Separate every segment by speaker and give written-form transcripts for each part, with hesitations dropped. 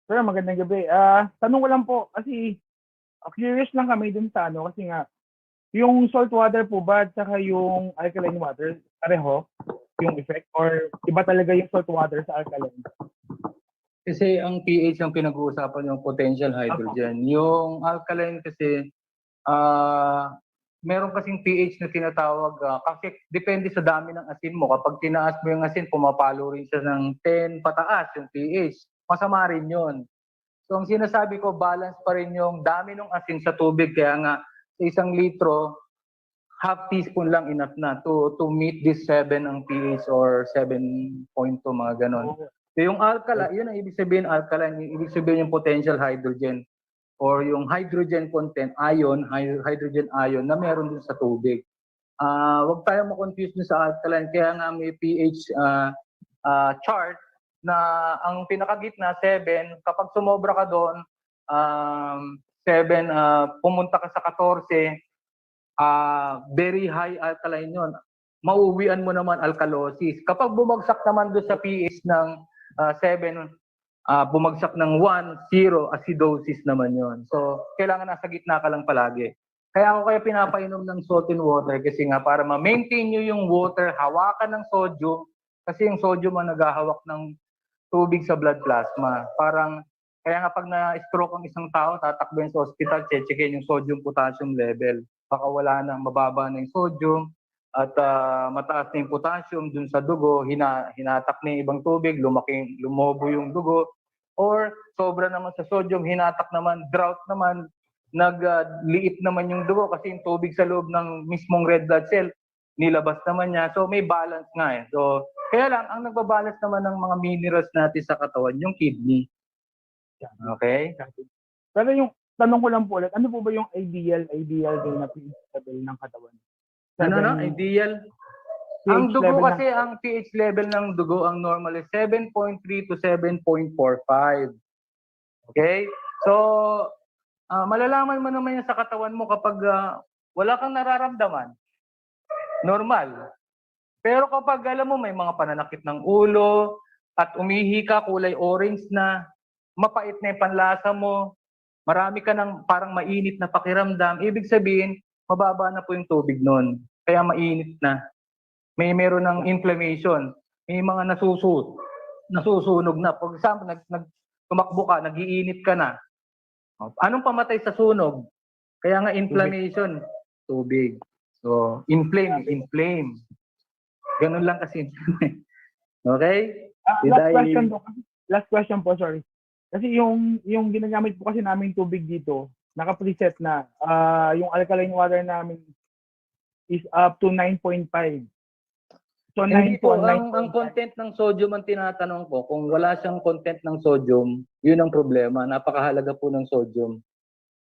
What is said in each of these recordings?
Speaker 1: Sir, magandang gabi. Tanong ko lang po kasi curious lang kami dun sa ano kasi nga yung salt water po ba at saka yung alkaline water pareho yung effect or iba talaga yung salt water sa alkaline?
Speaker 2: Kasi ang pH ang pinag-uusapan yung potential
Speaker 1: Opo.
Speaker 2: hydrogen. Yung alkaline kasi, ah, meron kasing pH na tinatawag, kasi depende sa dami ng asin mo. Kapag tinaas mo yung asin, pumapalo rin siya ng 10 pataas yung pH. Masama rin yun. So ang sinasabi ko, balance pa rin yung dami ng asin sa tubig. Kaya nga, sa 1 litro, half teaspoon lang enough na to meet this 7 ang pH or 7.2 mga ganon.
Speaker 1: Oo.
Speaker 2: So yung alkali, yun ang ibig sabihin alkaline, yung ibig sabihin yung potential hydrogen or yung hydrogen content, hydrogen ion na meron din sa tubig. Wag tayong ma-confuse dun sa alkaline, kaya nga may pH chart na ang pinakagitna 7, kapag sumobra ka doon, 7, pumunta ka sa 14, very high alkaline yun. Mauuwian mo naman alkalosis. Kapag bumagsak naman doon sa pH ng 7, bumagsak ng 1, 0, acidosis naman yon. So, kailangan nasa gitna ka lang palagi. Kaya ako pinapainom ng salt and water kasi nga para ma-maintain nyo yung water, hawakan ng sodium, kasi yung sodium ang naghahawak ng tubig sa blood plasma. Kaya nga pag na-stroke ang isang tao, tatakbo sa hospital, check-checkin yung sodium potassium level. Baka wala na, mababa na yung sodium at mataas na yung potassium dun sa dugo, hinatak na yung ibang tubig, lumobo yung dugo, or sobra naman sa sodium, hinatak naman, drought naman, nagliit naman yung dugo kasi yung tubig sa loob ng mismong red blood cell, nilabas naman niya. So may balance nga eh. So kaya lang, ang nagbabalance naman ng mga minerals natin sa katawan, yung kidney. Okay?
Speaker 1: Pero yung tanong ko lang po ulit, ano po ba yung ideal din na pH level ng katawan?
Speaker 2: Ideal?
Speaker 1: pH
Speaker 2: Ang dugo
Speaker 1: level
Speaker 2: kasi, ang pH level ng dugo, ang normal is 7.3 to 7.45. Okay? So, malalaman mo naman yan sa katawan mo kapag wala kang nararamdaman. Normal. Pero kapag alam mo may mga pananakit ng ulo at umihi ka, kulay orange na, mapait na yung panlasa mo, marami ka ng parang mainit na pakiramdam, ibig sabihin, mababa na po yung tubig nun. Kaya mainit na. Meron ng inflammation. May mga nasusunog na. For example, tumakbo ka, nagiinit ka na. Anong pamatay sa sunog? Kaya nga inflammation, tubig. So, inflame. Ganun lang kasi. Okay?
Speaker 1: Last question po, sorry. Kasi yung ginagamit po kasi namin tubig dito, naka-preset na. Yung alkaline water namin is up to 9.5. So
Speaker 2: Hindi
Speaker 1: 9 po,
Speaker 2: po, ang content ng sodium ang tinatanong ko. Kung wala siyang content ng sodium, yun ang problema. Napakahalaga po ng sodium.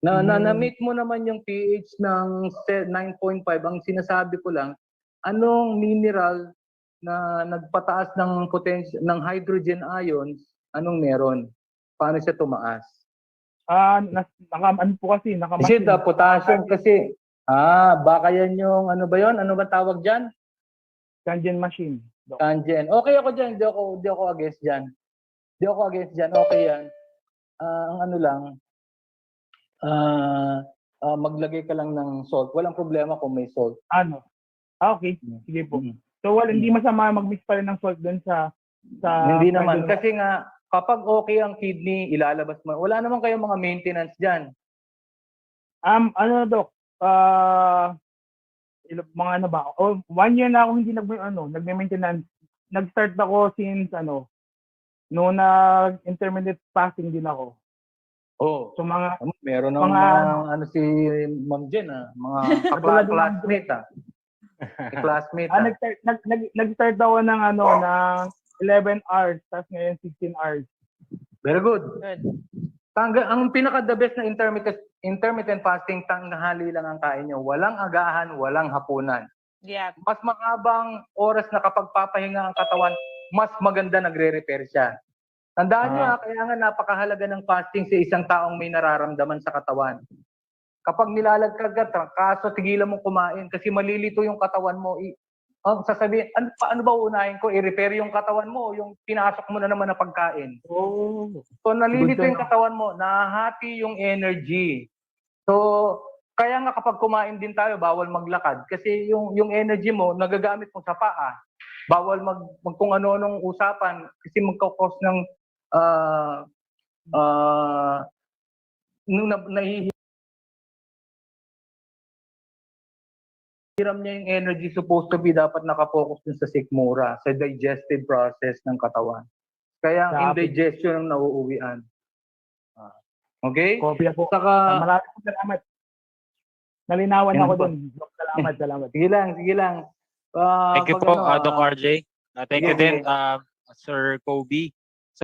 Speaker 2: Na-meet mo naman yung pH ng 9.5. Ang sinasabi ko lang, anong mineral na nagpataas ng potential ng hydrogen ions, anong meron? Paano siya tumaas?
Speaker 1: ano po kasi,
Speaker 2: Is it the potassium kasi? Baka yan yung, ano ba yon? Ano ba tawag dyan?
Speaker 1: Kangen machine.
Speaker 2: Kangen. Okay ako dyan. Di ako against dyan. Okay yan. Ang ano lang, maglagay ka lang ng salt. Walang problema kung may salt.
Speaker 1: Okay. Sige po. So hindi masama mag-mix pa rin ng salt doon sa
Speaker 2: hindi naman. Kasi nga, kapag okay ang kidney, ilalabas mo. Wala naman kayong mga maintenance dyan.
Speaker 1: Dok? Mga ano ba? 1 year na ako hindi nagme-maintenance. Nag-start ako since noong nag-intermittent fasting din ako.
Speaker 2: So
Speaker 1: mga
Speaker 2: meron ng mga si Ma'am Jen mga classmate classmate.
Speaker 1: Nag-start ako ng ng 11 hours tapos ngayon 16 hours.
Speaker 2: Very good. Ang pinaka-the best na intermittent fasting, tanghali lang ang kain nyo. Walang agahan, walang hapunan.
Speaker 3: Yeah.
Speaker 2: Mas mahabang oras na kapag papahinga ang katawan, mas maganda nagre-repair siya. Tandaan nyo kaya nga napakahalaga ng fasting sa isang taong may nararamdaman sa katawan. Kapag nilalagkag ka, kaso tigilan mong kumain kasi malilito yung katawan mo. sasabihin, paano ba unahin ko? I-repair yung katawan mo, yung pinasok mo na naman na pagkain.
Speaker 1: Oh.
Speaker 2: So, nalilito
Speaker 1: Good to
Speaker 2: yung katawan mo, nahahati yung energy. So, kaya nga kapag kumain din tayo, bawal maglakad. Kasi yung energy mo, nagagamit mo sa paa. Bawal mag kung ano-anong usapan kasi magkakos ng nung nahihiram niya yung energy supposed to be dapat nakafocus dun sa sikmura, sa digestive process ng katawan. Kaya ang indigestion ang nauuwian. Okay?
Speaker 1: Kopya po.
Speaker 2: Saka,
Speaker 1: Maraming salamat. Nalinawan ako dun. Salamat.
Speaker 2: sige lang.
Speaker 3: Thank you
Speaker 2: Pag
Speaker 3: po,
Speaker 2: ano,
Speaker 3: Doc RJ. Thank you
Speaker 2: sige,
Speaker 3: din,
Speaker 2: sige.
Speaker 3: Sir Kobe.